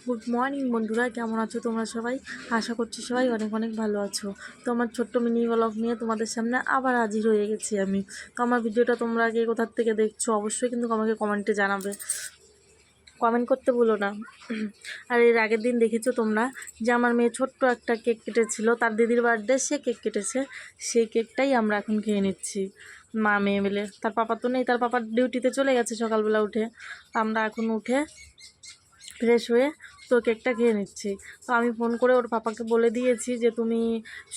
Good morning বন্ধুরা, কেমন আছো তোমরা সবাই? আশা করছি সবাই অনেক অনেক ভালো আছো। তো আমার ছোট্ট মিনি ব্লগ নিয়ে তোমাদের সামনে আবার হাজির হয়ে গেছি আমি। তো আমার ভিডিওটা তোমরা আগে কোথার থেকে দেখছো অবশ্যই কিন্তু আমাকে কমেন্টে জানাবে, কমেন্ট করতে ভুলো না। আর এর আগের দিন দেখেছো তোমরা যে আমার মেয়ে ছোট্ট একটা কেক কেটেছিল, তার দিদির বার্থডে, সে কেক কেটেছে। সেই কেকটাই আমরা এখন খেয়ে নিচ্ছি মা মেয়ে মিলে। তার পাপা তো নেই, তার পাপার ডিউটিতে চলে গেছে সকালবেলা উঠে। আমরা এখন উঠে ফ্রেশ হয়ে তো কেকটা খেয়ে নিচ্ছি। তো আমি ফোন করে ওর পাপাকে বলে দিয়েছি যে তুমি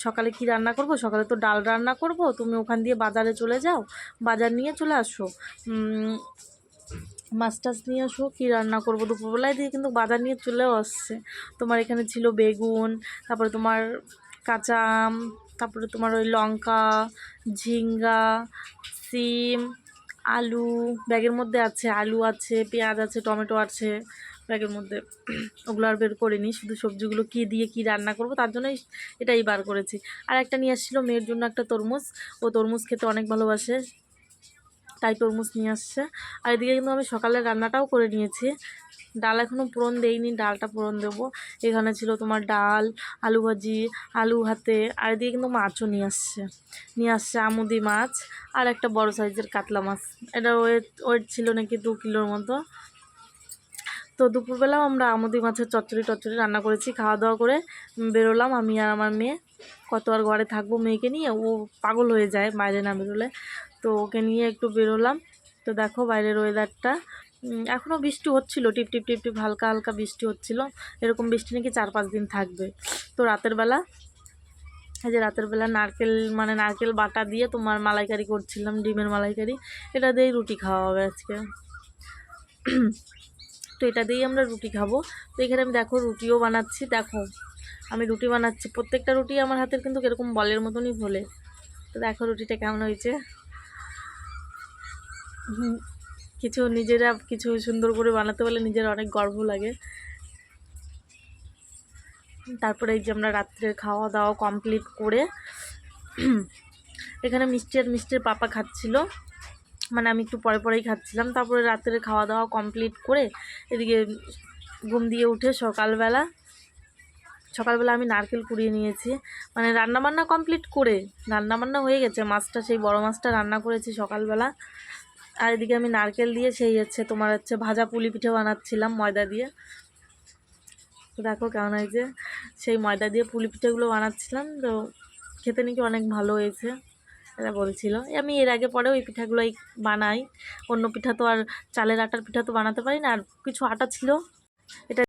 সকালে কি রান্না করবো, সকালে তো ডাল রান্না করব, তুমি ওখান দিয়ে বাজারে চলে যাও, বাজার নিয়ে চলে আসো, মাছ টাছ নিয়ে আসো, কী রান্না করবো। দুপুরবেলায় দিয়ে কিন্তু বাজার নিয়ে চলেও আসছে। তোমার এখানে ছিল বেগুন, তারপরে তোমার কাঁচা আম, তারপরে তোমার ওই লঙ্কা, ঝিঙ্গা, সিম, আলু ব্যাগের মধ্যে আছে, আলু আছে, পেঁয়াজ আছে, টমেটো আছে ব্যাগের মধ্যে। ওগুলো আর বের করিনি, শুধু সবজিগুলো কী দিয়ে কী রান্না করব তার জন্যই এটাই বার করেছি। আর একটা নিয়ে আসছিলো মেয়ের জন্য একটা তরমুজ, ও তরমুজ খেতে অনেক ভালোবাসে, তাই তরমুজ নিয়ে আসছে। আর এদিকে কিন্তু আমি সকালে রান্নাটাও করে নিয়েছি, ডাল এখনও পূরণ দেইনি, ডালটা পূরণ দেবো। এখানে ছিল তোমার ডাল, আলু ভাজি, আলু ভাতে, আর এদিকে কিন্তু মাছও নিয়ে আসছে আমুদি মাছ আর একটা বড় সাইজের কাতলা মাছ। এটা ওয়েট ওয়েট ছিল নাকি 2 কিলোর মতো। তো দুপুরবেলাও আমরা আমুদি মাছের চচ্চড়ি রান্না করেছি। খাওয়া দাওয়া করে বেরোলাম আমি আর আমার মেয়ে। কত আর ঘরে থাকবো, মেয়েকে নিয়ে ও পাগল হয়ে যায় বাইরে না বেরোলে। তো ওকে নিয়ে একটু বেরোলাম। তো দেখো বাইরের ওয়েদারটা, এখনও বৃষ্টি হচ্ছিল, টিপ টিপ টিপ টিপ হালকা হালকা বৃষ্টি হচ্ছিল। এরকম বৃষ্টি নাকি 4-5 দিন থাকবে। তো রাতের বেলা, এই যে রাতের বেলা নারকেল বাটা দিয়ে তোমার মালাইকারি করছিলাম, ডিমের মালাইকারি। এটা দিয়েই রুটি খাওয়া হবে আজকে। তো এটা দিয়েই আমরা রুটি খাবো। তো এখানে আমি দেখো রুটিও বানাচ্ছি। দেখো আমি রুটি বানাচ্ছি, প্রত্যেকটা রুটি আমার হাতের কিন্তু এরকম বলের মতনই ফোলে। তো দেখো রুটিটা কেমন হয়েছে। নিজেরা কিছু সুন্দর করে বানাতে পারলে নিজের অনেক গর্ব লাগে। তারপরে এই যে আমরা রাত্রের খাওয়া দাওয়া কমপ্লিট করে এখানে মিষ্টির পাপা খাচ্ছিল, মানে আমি একটু পরে পরেই খাচ্ছিলাম। তারপরে রাত্রের খাওয়া দাওয়া কমপ্লিট করে এদিকে ঘুম দিয়ে উঠে সকালবেলা আমি নারকেল কুড়িয়ে নিয়েছি, মানে রান্নাবান্না কমপ্লিট করে, রান্নাবান্না হয়ে গেছে, মাছটা সেই বড় মাছটা রান্না করেছি সকালবেলা। আর এদিকে আমি নারকেল দিয়ে তোমার ভাজা পুলি পিঠে বানাচ্ছিলাম ময়দা দিয়ে। তো দেখো কেমন হয়েছে, সেই ময়দা দিয়ে পুলি পিঠেগুলো বানাচ্ছিলাম। তো খেতে নাকি অনেক ভালো হয়েছে এরা বলছিল। আমি এর আগে পরেও এই পিঠাগুলোই বানাই, অন্য পিঠা তো আর চালের আটার পিঠা তো বানাতে পারি না। আর কিছু আটা ছিল, এটা